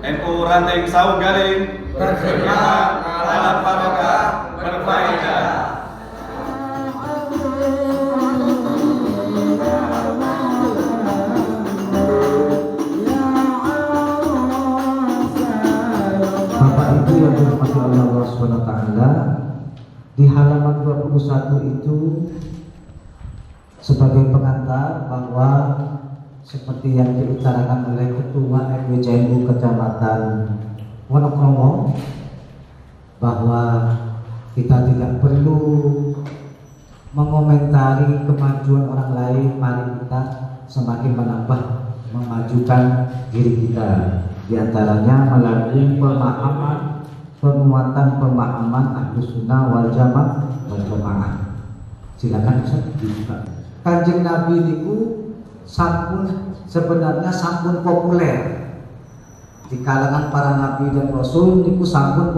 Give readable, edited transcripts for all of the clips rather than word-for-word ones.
NU Ranting Saugaling berkhidmat alam barokah berfaedah. Bapak Ibu yang dirahmati oleh Allah SWT, di halaman 21 itu sebagai pengantar bahwa seperti yang diutarakan oleh Ketua RWJNU Kecamatan Wonokromo, bahwa kita tidak perlu mengomentari kemajuan orang lain, mari kita semakin menambah memajukan diri kita, diantaranya melalui pemahaman, penguatan pemahaman Ahlus Sunnah wal Jamaah. Silakan Ustaz dibuka. Kanjeng Nabi niku sebenarnya sampun populer di kalangan para nabi dan rasul, niku sampun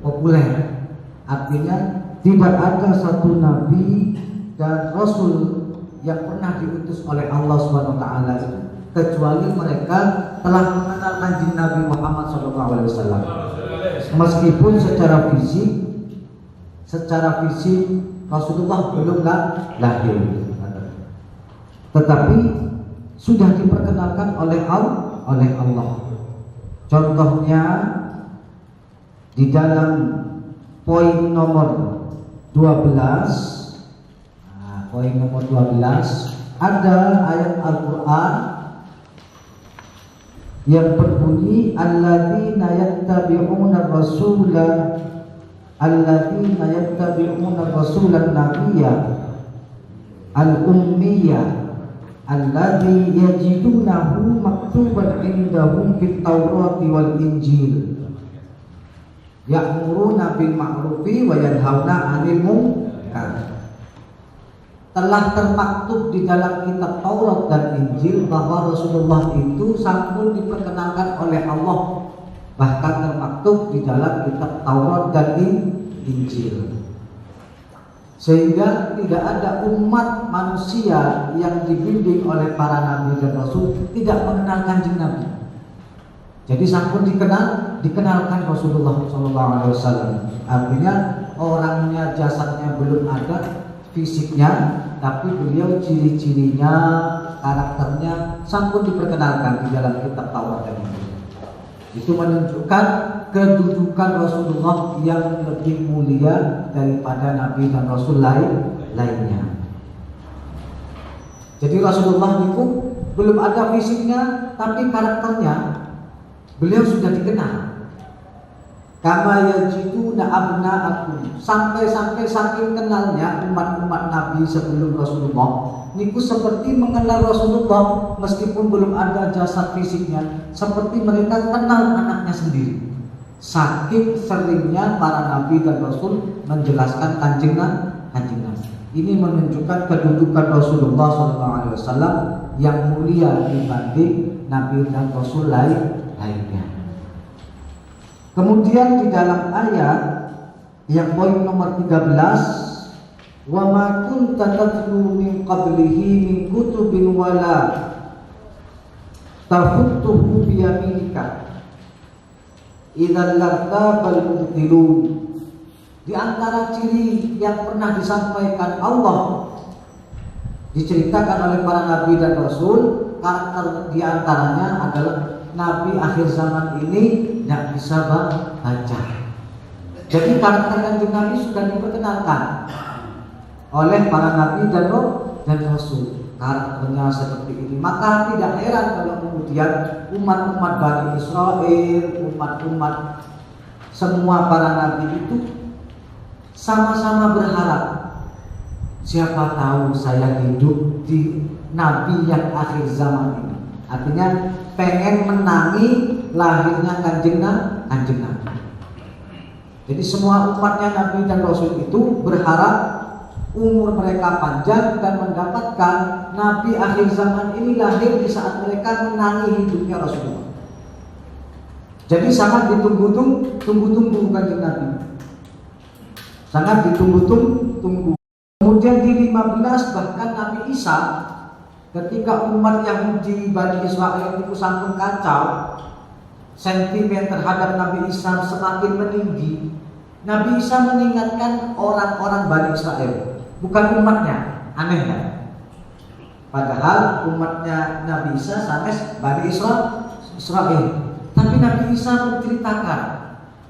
populer. Artinya tidak ada satu nabi dan rasul yang pernah diutus oleh Allah SWT itu kecuali mereka telah mengenal kanjeng Nabi Muhammad SAW. Meskipun secara fisik Rasulullah belum lahir, tetapi sudah diperkenalkan oleh Allah. Contohnya di dalam poin nomor 12, poin nomor 12 ada ayat Al-Quran yang berbunyi alladzina yattabi'una rasulan nabiyya al-ummiyya alladzi yajidunahu maktuban indahum fit Taurati wal Injil ya'muruna bil ma'rufi wa yanhauna 'anil munkar. Telah termaktub di dalam kitab Taurat dan Injil bahwa Rasulullah itu sampun diperkenalkan oleh Allah, bahkan termaktub di dalam kitab Taurat dan Injil. Sehingga tidak ada umat manusia yang dibimbing oleh para nabi dan rasul tidak mengenal kanjeng Nabi. Jadi sampun dikenalkan Rasulullah SAW. Artinya orangnya, jasadnya belum ada, fisiknya, tapi beliau ciri-cirinya, karakternya sampun diperkenalkan di dalam kitab Taurat dan Injil. Itu menunjukkan kedudukan Rasulullah yang lebih mulia daripada nabi dan rasul lainnya. Jadi Rasulullah itu belum ada fisiknya, tapi karakternya beliau sudah dikenal. Kama yajiduna abna'akum, sampai saking kenalnya umat-umat Nabi sebelum Rasulullah niku seperti mengenal Rasulullah meskipun belum ada jasad fisiknya, seperti mereka kenal anaknya sendiri. Saking seringnya para Nabi dan Rasul menjelaskan kanjeng Nabi. Ini menunjukkan kedudukan Rasulullah SAW yang mulia dibanding Nabi dan Rasul lainnya. Kemudian di dalam ayat yang poin nomor 13, wa ma kunta tatlu min qablihi min kutubin wala tafutuhu bi yaminika idzal lartabal mubtilun. Di antara ciri yang pernah disampaikan Allah, diceritakan oleh para nabi dan rasul, karakter di antaranya adalah nabi akhir zaman ini tidak bisa baca. Jadi karakter kanjeng Nabi sudah diperkenalkan oleh para nabi dan rasul. Karakternya seperti ini, maka tidak heran kalau kemudian umat-umat Bani Israel, umat-umat semua para nabi itu sama-sama berharap, siapa tahu saya hidup di nabi yang akhir zaman ini. Artinya pengen menangi lahirnya kanjeng Nabi. Jadi semua umatnya Nabi dan Rasul itu berharap umur mereka panjang dan mendapatkan Nabi akhir zaman ini lahir di saat mereka menangi hidupnya Rasulullah. Jadi sangat ditunggu-tunggu kanjeng Nabi. Sangat ditunggu-tunggu. Kemudian di 15 bahkan Nabi Isa, ketika umat Yahudi Bani Israel itu sampun kacau, sentimen terhadap Nabi Isa semakin meninggi. Nabi Isa mengingatkan orang-orang Bani Israel, bukan umatnya. Aneh kan? Padahal umatnya Nabi Isa sampai Bani Israel. Tapi Nabi Isa menceritakan,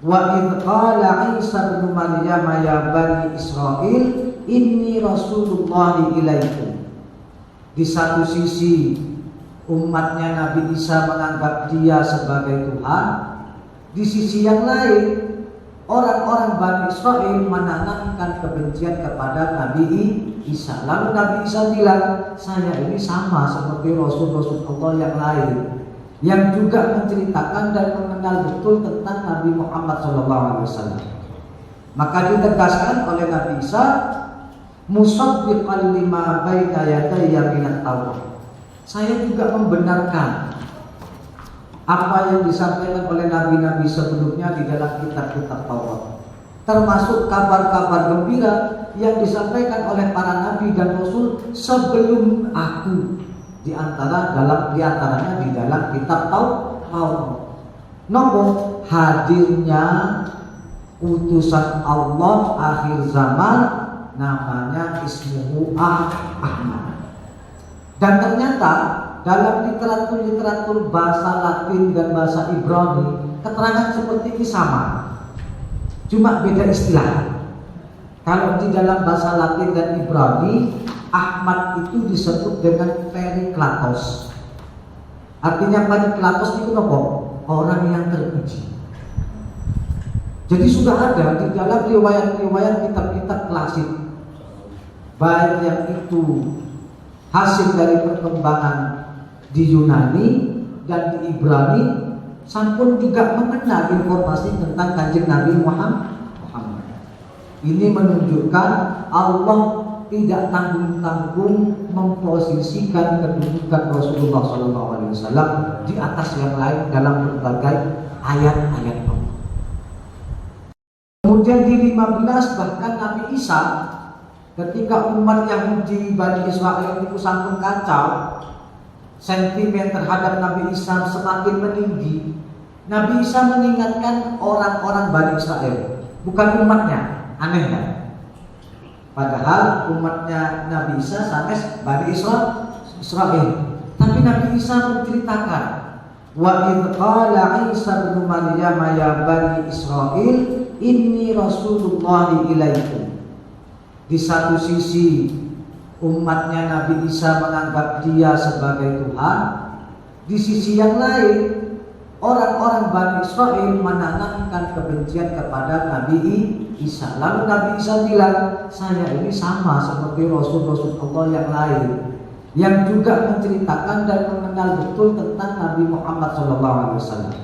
wa idh qala Isa bin Maryam ya Bani Israel inni Rasulullah ilaikum. Di satu sisi umatnya Nabi Isa menganggap dia sebagai Tuhan, di sisi yang lain orang-orang Bani Israel menanamkan kebencian kepada Nabi Isa. Lalu Nabi Isa bilang, saya ini sama seperti Rasul-Rasul Allah yang lain, yang juga menceritakan dan mengenal betul tentang Nabi Muhammad SAW. Maka ditegaskan oleh Nabi Isa, musaddiqan lima baina yadayya minat Taurat. Saya juga membenarkan apa yang disampaikan oleh nabi-nabi sebelumnya di dalam kitab-kitab Taurat, termasuk kabar-kabar gembira yang disampaikan oleh para nabi dan rasul sebelum aku, di antaranya di dalam kitab Taurat. Nomor hadirnya utusan Allah akhir zaman, namanya ismuhu Ahmad. Dan ternyata dalam literatur bahasa Latin dan bahasa Ibrani, keterangan seperti ini sama, cuma beda istilah. Kalau di dalam bahasa Latin dan Ibrani, Ahmad itu disebut dengan Periklatos. Artinya Periklatos itu apa? Orang yang terpuji. Jadi sudah ada di dalam riwayat-riwayat kitab-kitab klasik, baik yang itu hasil dari perkembangan di Yunani dan di Ibrani, sampun juga mengenal informasi tentang Kanjeng Nabi Muhammad. Ini menunjukkan Allah tidak tanggung-tanggung memposisikan kedudukan Rasulullah SAW di atas yang lain dalam berbagai ayat-ayat Allah. Kemudian di 15 bahkan Nabi Isa, ketika umat Yahudi Bani Israel itu sampun kacau, sentimen terhadap Nabi Isa semakin meninggi. Nabi Isa mengingatkan orang-orang Bani Israel, bukan umatnya. Aneh kan? Padahal umatnya Nabi Isa sampai Bani Israel. Tapi Nabi Isa menceritakan, wa idh qala Isa bin Maryam ya Bani Israel inni Rasulullah ilaikum. Di satu sisi umatnya Nabi Isa menganggap dia sebagai Tuhan, di sisi yang lain orang-orang Bani Israel menanamkan kebencian kepada Nabi Isa. Lalu Nabi Isa bilang, saya ini sama seperti Rasul-Rasul Allah yang lain, yang juga menceritakan dan mengenal betul tentang Nabi Muhammad SAW.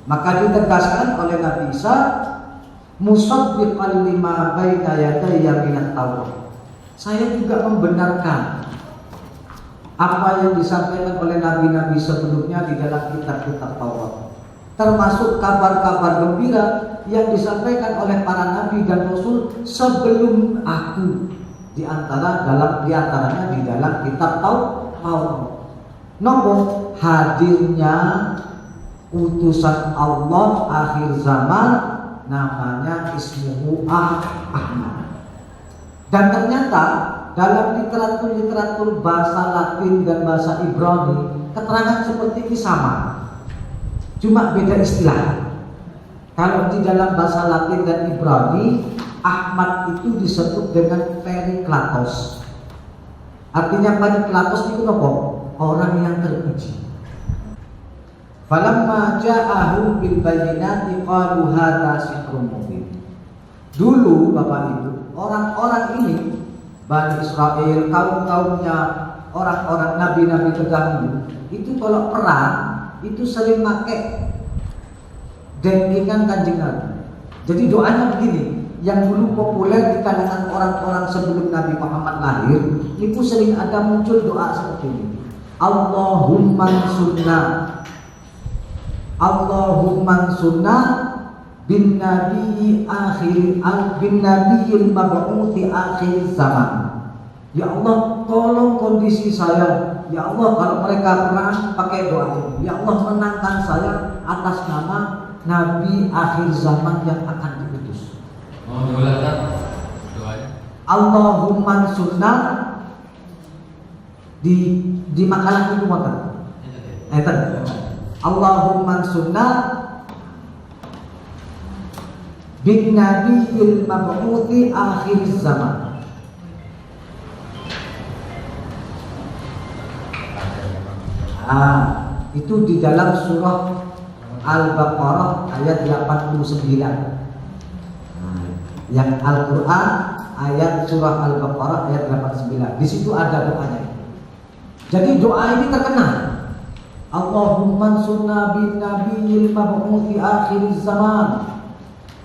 Maka ditegaskan oleh Nabi Isa, musaddiqan lima baina yadayya minat Taurat. Saya juga membenarkan apa yang disampaikan oleh nabi-nabi sebelumnya di dalam kitab-kitab Taurat, termasuk kabar-kabar gembira yang disampaikan oleh para nabi dan rasul sebelum aku, di antaranya di dalam kitab Taurat. Nomor hadirnya utusan Allah akhir zaman, namanya ismuhu Ahmad. Dan ternyata dalam literatur bahasa Latin dan bahasa Ibrani, keterangan seperti ini sama, cuma beda istilah. Kalau di dalam bahasa Latin dan Ibrani, Ahmad itu disebut dengan Periklatos. Artinya Periklatos itu apa? Orang yang terpuji. Falamma ja'ahu bil bayyinati qalu hadza sihrun mubin. Dulu Bapak Ibu, orang-orang ini Bani Israel, kaum-kaumnya orang-orang nabi-nabi terdahulu, itu kalau perang itu sering pakai dengingan Kanjeng Nabi. Jadi doanya begini, yang dulu populer di kalangan orang-orang sebelum Nabi Muhammad lahir, itu sering ada muncul doa seperti ini. Allahumma sunna bin nabiyyi akhir bin nabiyil mab'uthi akhir zaman Ya Allah, tolong kondisi saya. Ya Allah, kalau mereka perang pakai doa ini. Ya Allah, menangkan saya atas nama Nabi akhir zaman yang akan diutus. Mau diulang doanya? Allahumma sunna di makalah itu makan. Allahumma sunna bin nabiyil mab'uthi akhir zaman. Itu di dalam surah Al-Baqarah ayat 89. Yang Al-Quran ayat surah Al-Baqarah ayat 89. Di situ ada doanya. Jadi doa ini terkenal. Allahumma sunna bin nabiyil mab'uthi akhir zaman.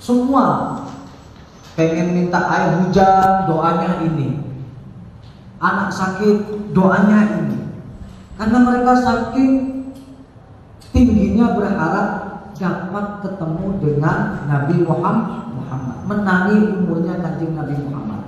Semua pengen minta air hujan, doanya ini. Anak sakit, doanya ini. Karena mereka saking tingginya berharap dapat ketemu dengan Nabi Muhammad, menangi umurnya kanjeng Nabi Muhammad.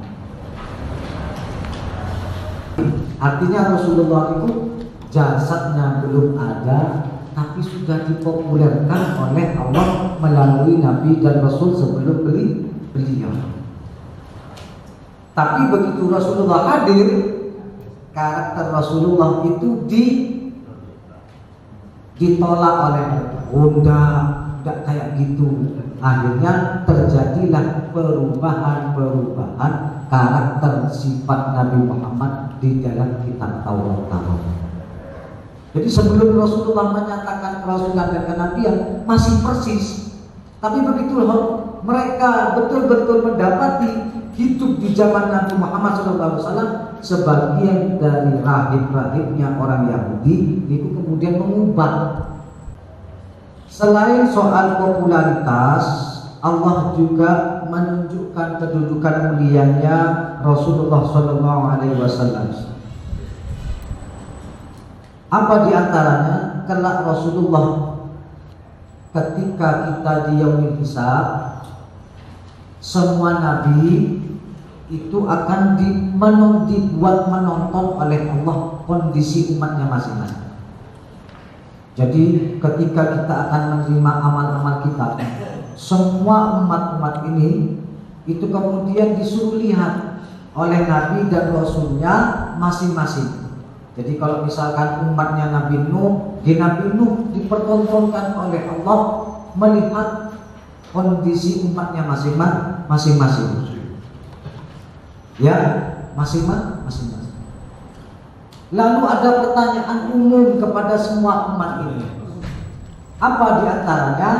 Artinya Rasulullah itu jasadnya belum ada, tapi sudah dipopulerkan oleh Allah melalui Nabi dan Rasul sebelum beliau. Tapi begitu Rasulullah hadir, karakter Rasulullah itu ditolak oleh mereka. Tidak kayak gitu. Akhirnya terjadilah perubahan karakter sifat Nabi Muhammad di dalam kitab Taurat. Jadi sebelum Rasulullah menyatakan kerasulan dan kenabian masih persis, tapi begitu mereka betul-betul mendapati hidup di zaman Nabi Muhammad SAW, sebagian dari rahib-rahibnya orang Yahudi itu kemudian mengubah. Selain soal popularitas, Allah juga menunjukkan kedudukan mulianya Rasulullah SAW. Apa diantaranya? Kelak Rasulullah ketika kita di yaumil hisab, semua nabi itu akan dibuat menonton oleh Allah kondisi umatnya masing-masing. Jadi ketika kita akan menerima amal-amal kita, semua umat-umat ini itu kemudian disuruh lihat oleh Nabi dan Rasulnya masing-masing. Jadi kalau misalkan umatnya Nabi Nuh, Nabi Nuh dipertontonkan oleh Allah melihat kondisi umatnya masing-masing. Ya, masing-masing. Lalu ada pertanyaan umum kepada semua umat ini. Apa diantaranya?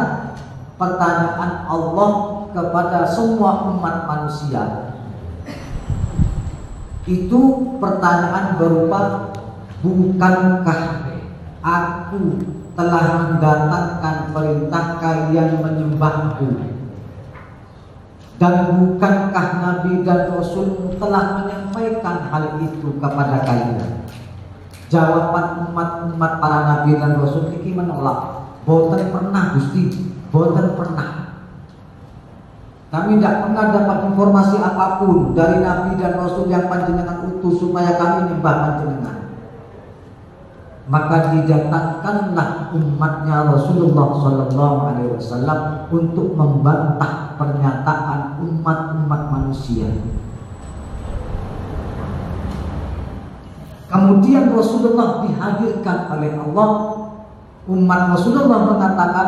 Pertanyaan Allah kepada semua umat manusia. Itu pertanyaan berupa, bukankah aku telah mendatangkan perintah kalian menyembahku? Dan bukankah Nabi dan Rasul telah menyampaikan hal itu kepada kalian? Jawaban umat-umat para Nabi dan Rasul ini menolak. Boten pernah Gusti, boten pernah. Kami tidak pernah dapat informasi apapun dari Nabi dan Rasul yang panjenengan utus supaya kami nyembah panjenengan. Maka didatangkanlah umatnya Rasulullah SAW untuk membantah pernyataan umat-umat manusia. Kemudian Rasulullah dihadirkan oleh Allah. Umat Rasulullah mengatakan,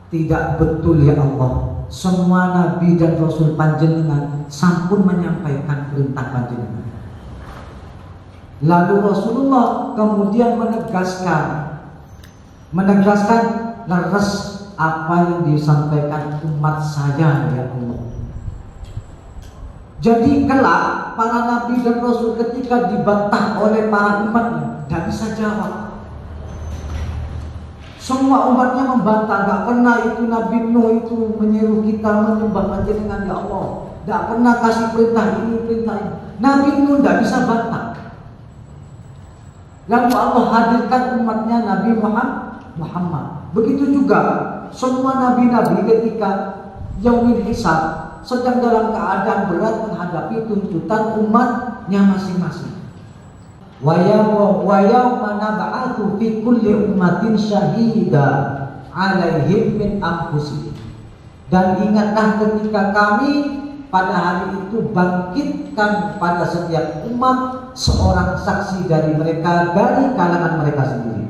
tidak betul ya Allah, semua Nabi dan Rasul panjenengan sampun menyampaikan perintah panjenengan. Lalu Rasulullah kemudian menegaskan leres apa yang disampaikan umat saya ya Allah. Jadi kelak para Nabi dan Rasul ketika dibantah oleh para umatnya tidak bisa jawab. Semua umatnya membantah, gak pernah itu Nabi Nuh itu menyuruh kita menyembah panjenengan ya Allah, gak pernah kasih perintah ini perintah ini. Nabi Nuh tidak bisa bantah. Lalu Allah hadirkan umatnya Nabi Muhammad. Begitu juga semua nabi-nabi ketika yaumil hisab sedang dalam keadaan berat menghadapi tuntutan umatnya masing-masing. Wa yawma nab'atsu fi kulli ummatin syahida 'alaihim min anfusihim. Dan ingatlah ketika kami pada hari itu bangkitkan pada setiap umat seorang saksi dari mereka, dari kalangan mereka sendiri.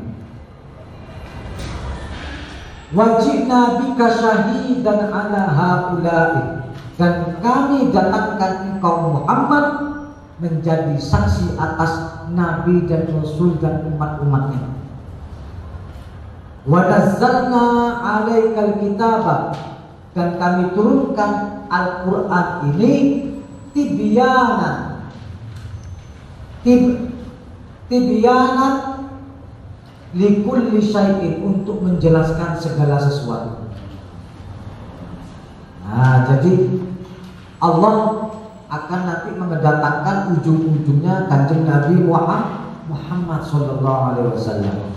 Wajibna bika syahidan ala haula'i. Dan kami datangkan engkau Muhammad menjadi saksi atas Nabi dan Rasul dan umat-umatnya. Wa nazzalna 'alaikal kitaba. Dan kami turunkan Al-Quran ini tibyanan likulli syai'in, untuk menjelaskan segala sesuatu. Nah, jadi Allah akan nanti mendatangkan ujung-ujungnya Kanjeng Nabi Muhammad sallallahu alaihi wasallam.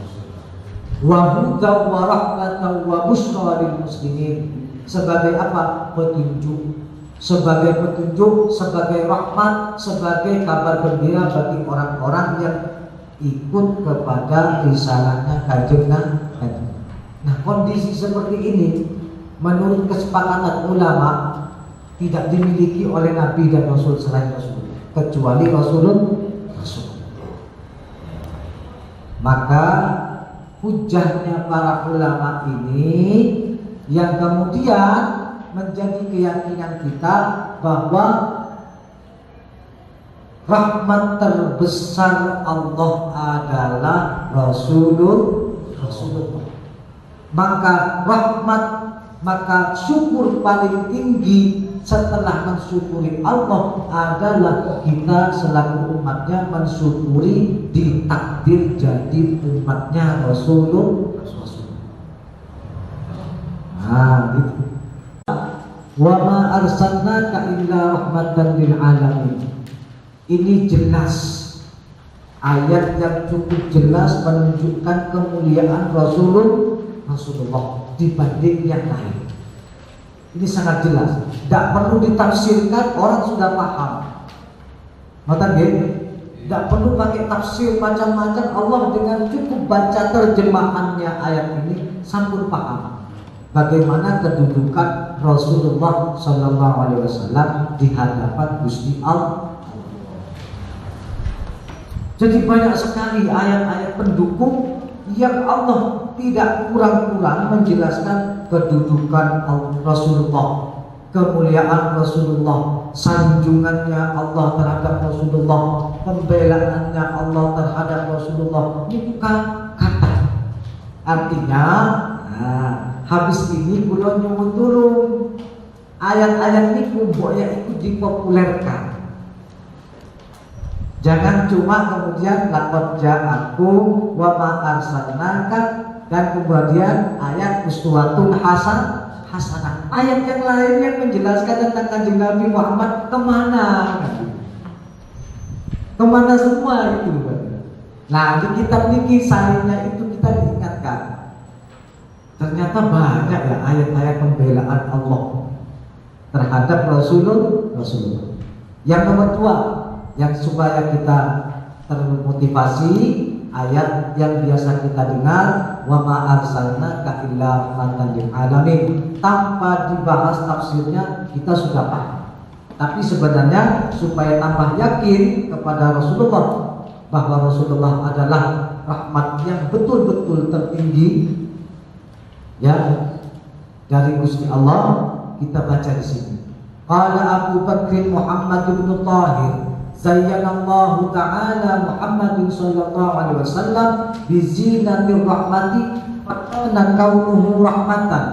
Wa hudan wa rahmatan wa busyra lil muslimin. Sebagai apa? Petunjuk. Sebagai petunjuk, sebagai rahmat, sebagai kabar gembira bagi orang-orang yang ikut kepada risalahnya Kanjeng Nabi. Nah, kondisi seperti ini menurut kesepakatan ulama tidak dimiliki oleh Nabi dan Rasul selain Rasul, kecuali Rasul. Maka hujahnya para ulama ini yang kemudian menjadi keyakinan kita bahwa rahmat terbesar Allah adalah Rasulullah. Maka rahmat, maka syukur paling tinggi setelah mensyukuri Allah adalah kita selaku umatnya mensyukuri ditakdir jadi umatnya Rasulullah. Nah, gitu. Wa ma arsalnaka illa rahmatan lil alamin. Ini jelas, ayat yang cukup jelas menunjukkan kemuliaan Rasulullah dibanding yang lain. Ini sangat jelas, tidak perlu ditafsirkan, orang sudah paham. Maka tidak perlu pakai tafsir macam-macam. Allah dengan cukup baca terjemahannya ayat ini sampun paham bagaimana kedudukan Rasulullah Sallallahu Alaihi Wasallam di hadapan Gusti Allah. Jadi banyak sekali ayat-ayat pendukung yang Allah tidak kurang-kurang menjelaskan kedudukan Rasulullah, kemuliaan Rasulullah, sanjungannya Allah terhadap Rasulullah, pembelaannya Allah terhadap Rasulullah. Ini bukan kata. Artinya, habis ini kula nyuwun tulung ayat-ayat ini mboknya ikut dipopulerkan. Jangan cuma kemudian laqad ja'akum wa ma arsalnaka dan kemudian ayat uswatun hasanah. Ayat yang lain yang menjelaskan tentang Kanjeng Nabi Muhammad kemana? Kemana semua itu? Nah, di kitab niki salihnya itu kita diingatkan. Ternyata banyak ya ayat-ayat pembelaan Allah terhadap Rasulullah. Yang nomor 2, yang supaya kita termotivasi, ayat yang biasa kita dengar, wa ma arsalnaka illa rahmatan lil alamin, tanpa dibahas tafsirnya kita sudah paham. Tapi sebenarnya supaya tambah yakin kepada Rasulullah bahwa Rasulullah adalah rahmat yang betul-betul tertinggi ya dari Gusti Allah, kita baca di sini. Qala Abu Bakr Muhammad bin Tahir zayyanallahu ta'ala Muhammadin sallallahu alaihi wasallam bi zinatir rahmati fakana kaunuhu rahmatan.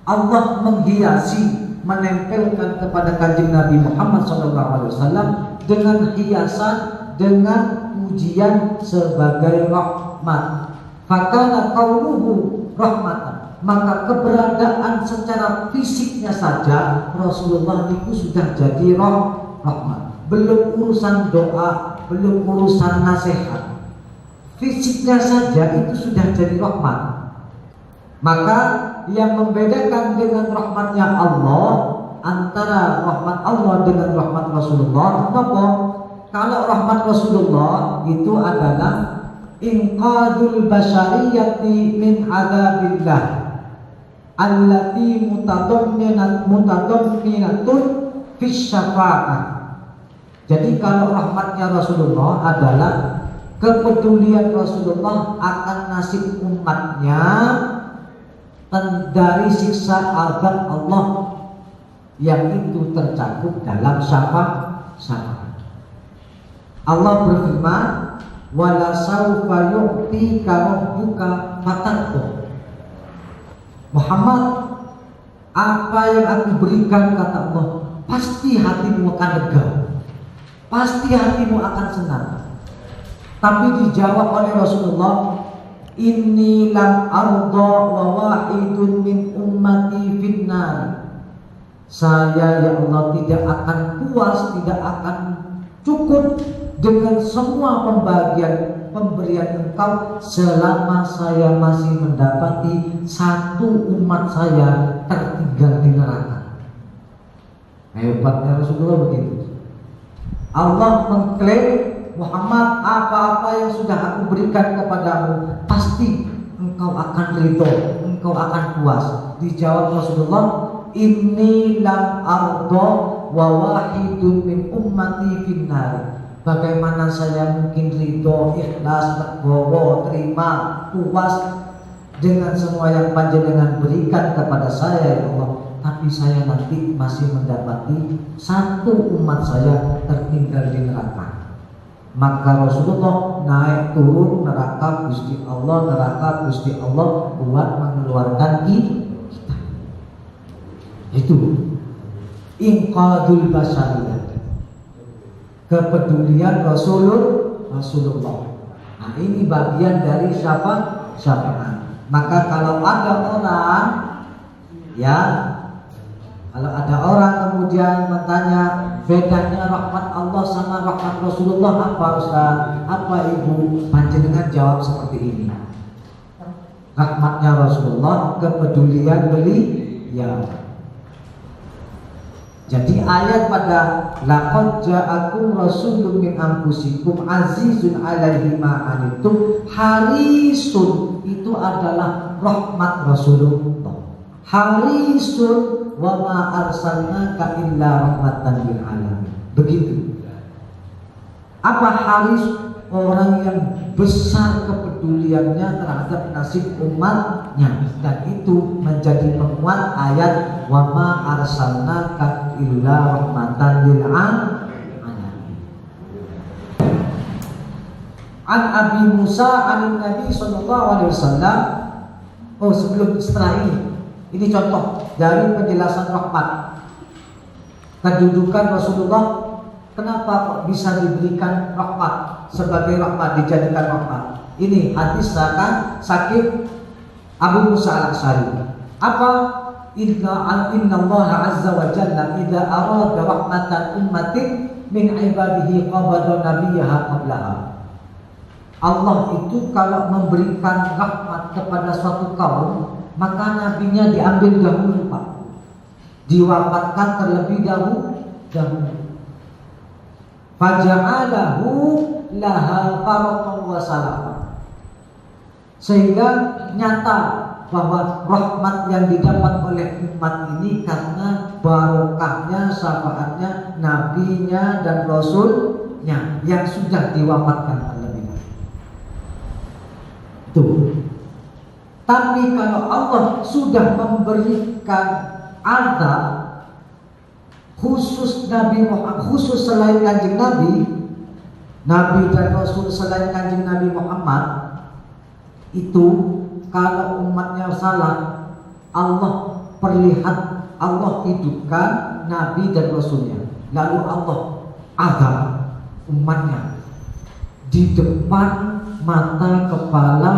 Allah menghiasi, menempelkan kepada Kanjeng Nabi Muhammad sallallahu alaihi wasallam dengan hiasan, dengan pujian sebagai rahmat. Fakana kaunuhu rahmatan, maka keberadaan secara fisiknya saja Rasulullah itu sudah jadi rahmat. Belum urusan doa, belum urusan nasihat, fisiknya saja itu sudah jadi rahmat. Maka yang membedakan dengan rahmatnya Allah antara rahmat Allah dengan rahmat Rasulullah. Kenapa? Kalau rahmat Rasulullah itu adalah inqadul basyariyati min adabillah allati mutadamminatun fis syafa'ah. Jadi kalau rahmatnya Rasulullah adalah kepedulian Rasulullah akan nasib umatnya dari siksa azab Allah yang itu tercakup dalam syafaat. Allah berfirman, wala saufa yu'tika rabbuka fatarda. Muhammad, apa yang aku berikan, kata Allah, pasti hatimu akan lega, pasti hatimu akan senang. Tapi dijawab oleh Rasulullah, inni lam arda wa wahidun min ummati finnar. Saya, ya Allah, tidak akan puas, tidak akan cukup dengan semua pemberian Engkau selama saya masih mendapati satu umat saya tertinggal di neraka. Hebatnya Rasulullah begitu. Allah mengklaim, Muhammad, apa-apa yang sudah aku berikan kepadamu pasti engkau akan ridho, engkau akan puas. Dijawab Rasulullah, inni lam arda wa wahidun min ummati finnar. Bagaimana saya mungkin ridho, ikhlas, legowo, terima, puas dengan semua yang panjenengan berikan kepada saya, ya Allah, tapi saya nanti masih mendapati satu umat saya tertinggal di neraka. Maka Rasulullah naik turun neraka Gusti Allah buat mengeluarkan kita. Itu inqadul basyariyah, kepedulian Rasulullah. Nah, ini bagian dari syafaat. Maka kalau ada orang, ya, kalau ada orang kemudian bertanya bedanya rahmat Allah sama rahmat Rasulullah apa, Ustaz? Apa Ibu? Panjenengan jawab seperti ini. Rahmatnya Rasulullah, kepedulian beliau. Jadi ayat pada laqad ja'akum rasulun min anfusikum azizun 'alaihi ma anittum harisun, itu adalah rahmat Rasulullah. Harisun wa ma arsalnaka illa rahmatan lil alamin. Begitu. Apa haris? Orang yang besar kepeduliannya terhadap nasib umatnya, dan itu menjadi penguat ayat wa ma arsalnaka illa rahmatan lil alamin. An Abi Musa an Nabi sallallahu alaihi wasallam. Oh, setelah ini contoh dari penjelasan rahmat. Kedudukan Rasulullah, kenapa kok bisa diberikan rahmat sebagai rahmat, dijadikan rahmat? Ini hadis sakit Abu Musa al-Asy'ari. Apa? Inna Allah azza wa jalla idza arada rahmatan ummatin min ibadihi qabada nabiyha qablaha. Allah itu kalau memberikan rahmat kepada suatu kaum, maka nabinya diambil dahulu, Pak. Diwafatkan terlebih dahulu. Faja'alahu laha faratan wa salaman. Sehingga nyata bahwa rahmat yang didapat oleh umat ini karena barokahnya, syafaatnya, nabinya dan rasulnya yang sudah diwafatkan terlebih dahulu. Tuh. Tapi kalau Allah sudah memberikan azab khusus Nabi Muhammad, khusus selain kanjeng Nabi dan Rasul selain kanjeng Nabi Muhammad, itu kalau umatnya salah, Allah perlihat, Allah hidupkan Nabi dan Rasulnya, lalu Allah azab umatnya di depan mata kepala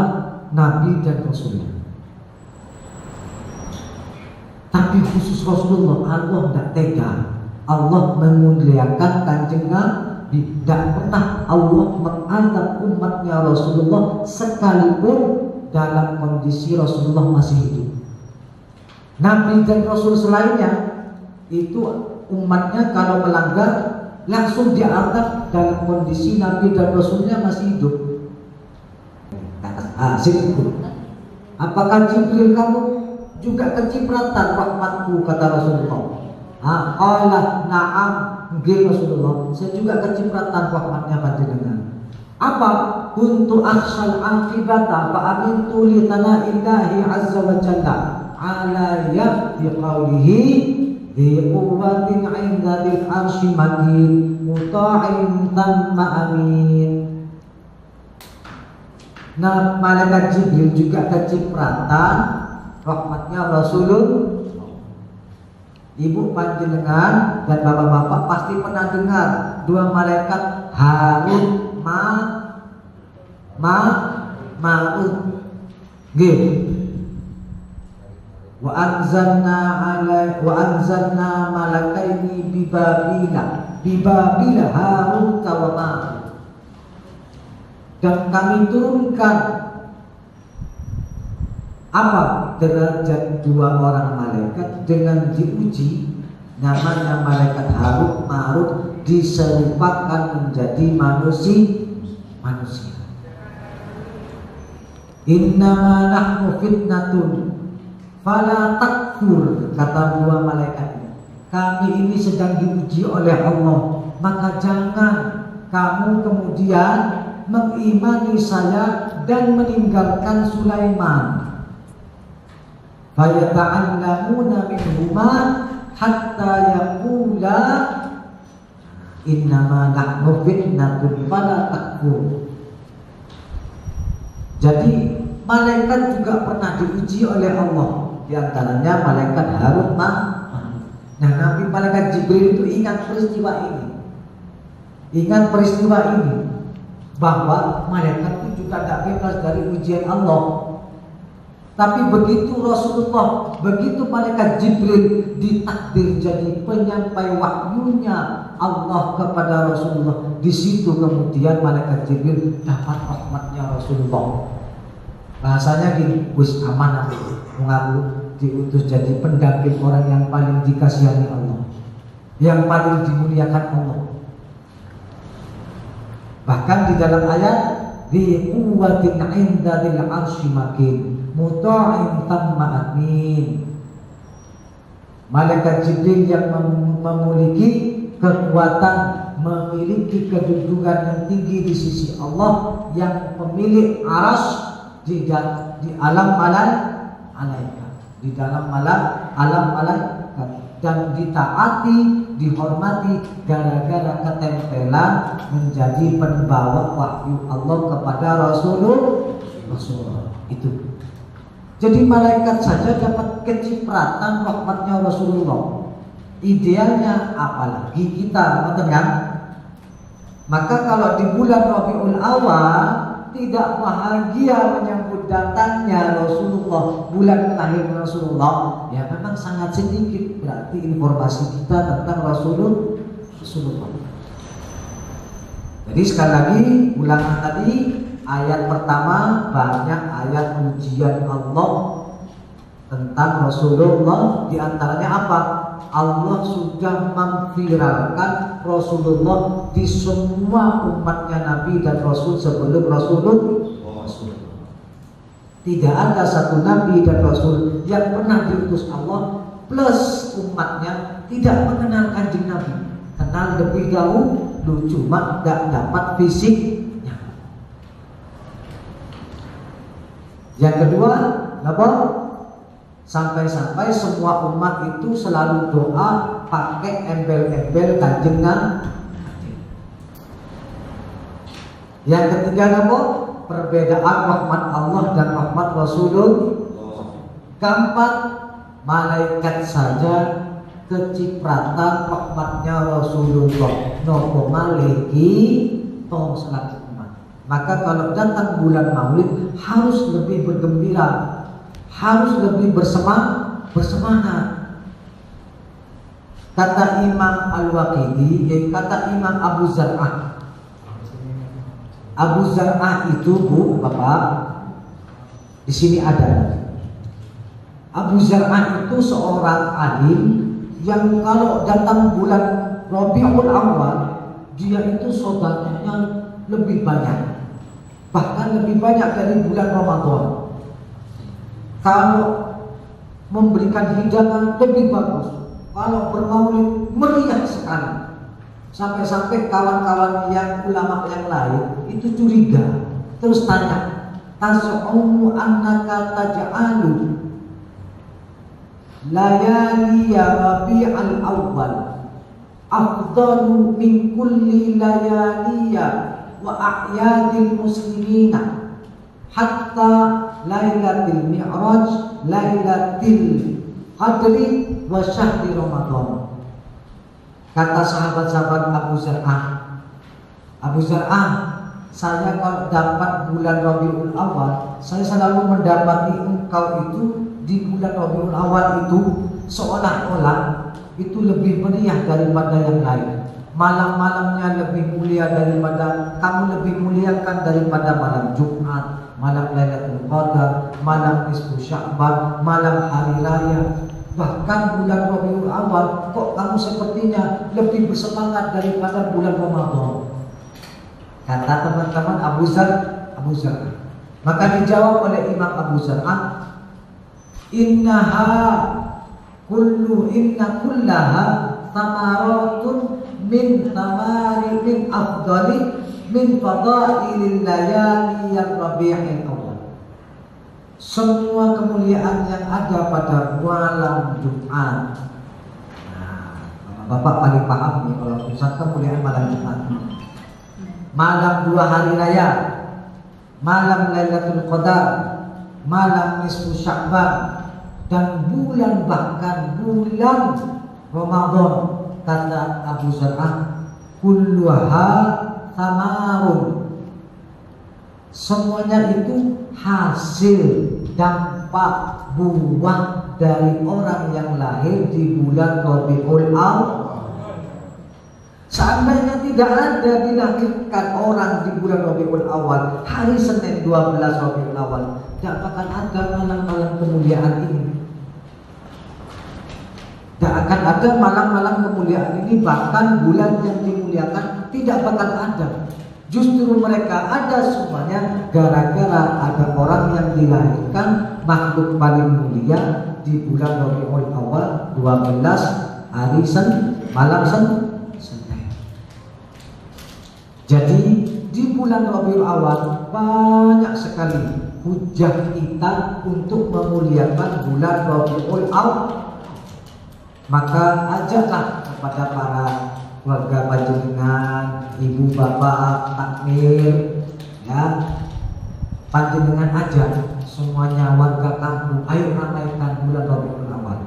Nabi dan Rasulnya. Tapi khusus Rasulullah, Allah tidak tega. Allah memuliakan kanjeng Nabi. Tidak pernah Allah mengazab umatnya Rasulullah sekalipun dalam kondisi Rasulullah masih hidup. Nabi dan Rasul selainnya itu umatnya kalau melanggar langsung dianggap dalam kondisi Nabi dan Rasulnya masih hidup. Sini. Apakah Jibril kamu juga kecipratan rahmatku, kata Rasulullah? Allah na'am, nggih Rasulullah, saya juga kecipratan rahmatnya panjenengan. Apa? Kuntu akhshal aqibata fa amintu li tana'illahi azza wa jalla ala yahdi qawlihi di quwwatin 'inda dzil arsy makin muta'in tamma amin. Nah, malaikat Jibril juga kecipratan rahmatnya Rasulullah. Ibu panjenengan dan bapak-bapak pasti pernah dengar dua malaikat Harut Marut. Nggih. Wa anzalna malakaini bibabila Harut wa Marut. Dan kami turunkan apa derajat dua orang malaikat dengan diuji, namanya malaikat Harut Marut diserupakan menjadi manusia. Innama nahnu fitnatun fala takfur, kata dua malaikat ini. Kami ini sedang diuji oleh Allah, maka jangan kamu kemudian mengimani saya dan meninggalkan Sulaiman. Fayata'allamuna minhuma hatta yaqula innama nahnu fitnatun fala takfur. Jadi malaikat juga pernah diuji oleh Allah, di antaranya malaikat Harut Marut. Nah, Nabi malaikat Jibril itu ingat peristiwa ini bahwa malaikat itu juga tidak bebas dari ujian Allah. Tapi begitu Rasulullah, begitu malaikat Jibril ditakdir jadi penyampai wahyunya Allah kepada Rasulullah, di situ kemudian malaikat Jibril dapat rahmatnya Rasulullah. Bahasanya gini, wis aman aku mengaku diutus jadi pendamping orang yang paling dikasihani Allah, yang paling dimuliakan Allah. Bahkan di dalam ayat di quwwatin 'inda dzil arsy makin muta'in tamma amin. Malaikat Jibril yang memiliki kekuatan, memiliki kedudukan yang tinggi di sisi Allah, yang pemilik arsy di alam malaikat, di dalam alam malaikat, dan ditaati, dihormati gara-gara ketempelan menjadi pembawa wahyu Allah kepada Rasulullah. Itu. Jadi malaikat saja dapat kecipratan rahmatnya Rasulullah. Idealnya apalagi kita, betul kan? Maka kalau di bulan Rabiul Awal tidak bahagia menyambut datangnya Rasulullah, bulan lahir Rasulullah, ya memang sangat sedikit berarti informasi kita tentang Rasulullah. Jadi sekali lagi ulangan tadi, ayat pertama banyak ayat pujian Allah tentang Rasulullah. Di antaranya apa? Allah sudah memviralkan Rasulullah di semua umatnya Nabi dan Rasul sebelum Rasulullah. Tidak ada satu Nabi dan Rasul yang pernah diutus Allah plus umatnya tidak mengenal Kanjeng Nabi. Kenal lebih dahulu, cuma tidak dapat fisiknya. Yang kedua, apa? Sampai-sampai semua umat itu selalu doa pakai embel-embel Kanjeng Nabi. Yang ketiga apa? Perbedaan rahmat Allah dan rahmat Rasulullah. Keempat, malaikat saja kecipratan rahmatnya Rasulullah. Nopo maliki tong selaku umat. Maka kalau datang bulan Maulid harus lebih bergembira, harus lebih bersemangat. Kata Imam Al-Waqidi, kata Imam Abu Zar'ah. Abu Zar'ah itu, Bu, Bapak, di sini ada. Abu Zar'ah itu seorang alim yang kalau datang bulan Rabiul Awal dia itu sedekahnya lebih banyak, bahkan lebih banyak dari bulan Ramadan. Kalau memberikan hidangan lebih bagus, kalau bermaulid meriah sekali. Sampai-sampai kawan-kawan yang ulama yang lain itu curiga, terus tanya, tas'umu annaka taj'alu layali ya Rabi'al Awwal afdalu min kulli layaliya wa a'yadil muslimina hatta lailatul mi'raj lailatul qadri wa syahri Ramadan. Kata sahabat-sahabat Abu Zar'ah, saya kalau dapat bulan Rabiul Awal, saya selalu mendapati engkau itu di bulan Rabiul Awal itu seolah-olah itu lebih meriah daripada yang lain. Malam-malamnya lebih mulia daripada, kamu lebih muliakan daripada malam Jumat, malam Lailatul Qadar, malam Nisfu Sya'ban, malam hari raya. Bahkan bulan Rabiul Awal kok kamu sepertinya lebih bersemangat daripada bulan Ramadan. Kata teman-teman Abu Zar. Maka dijawab oleh Imam Abu Zar'ah, inna kullaha tamaratun min afdali min fadailil layali Rabi'il Awal. Semua kemuliaan yang ada pada malam Jumat. Nah, Bapak paling paham nih kalau urusan kemuliaan malam Jumat. Malam 2 hari raya, malam Lailatul Qadar, malam Nisfu Sya'ban, dan bulan, bahkan bulan Ramadan. Kata Abu Zar'ah, kulluha samarun, semuanya itu hasil dampak buah dari orang yang lahir di bulan Rabiul Awal. Seandainya tidak ada dilahirkan orang di bulan Rabiul Awal, hari Senin 12 Rabiul Awal, tidak akan ada malam-malam kemuliaan ini. Tidak akan ada malam-malam kemuliaan ini, bahkan bulan yang dimuliakan tidak bakal ada. Justru mereka ada semuanya gara-gara ada orang yang dilahirkan, makhluk paling mulia di bulan Rabiul Awal 12 hari malam Senin. Jadi di bulan Rabiul Awal banyak sekali hujah kita untuk memuliakan bulan Rabiul Awal. Maka ajaklah kepada para keluarga panjenengan, ibu bapak, takmir, ya, panjenengan aja semuanya warga kampung, ayo ramaikan bulan Rabiul Awal.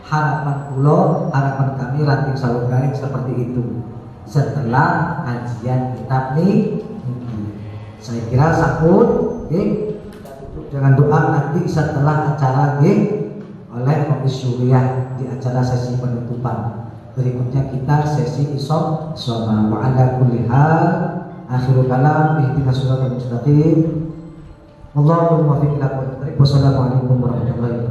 Harapan kami ranting sawung garing seperti itu. Setelah kajian kitab nih, saya kira sanggup, kita tutup dengan doa nanti setelah acara oleh Komisi Syuriah di acara sesi penutupan. Berikutnya kita sesi isom shoma wa ala kulli hal akhirul kalam ihdinas siratal mustaqim. Allahumma muwaffiq ila aqwamit thoriq. Wassalamualaikum warahmatullahi wabarakatuh.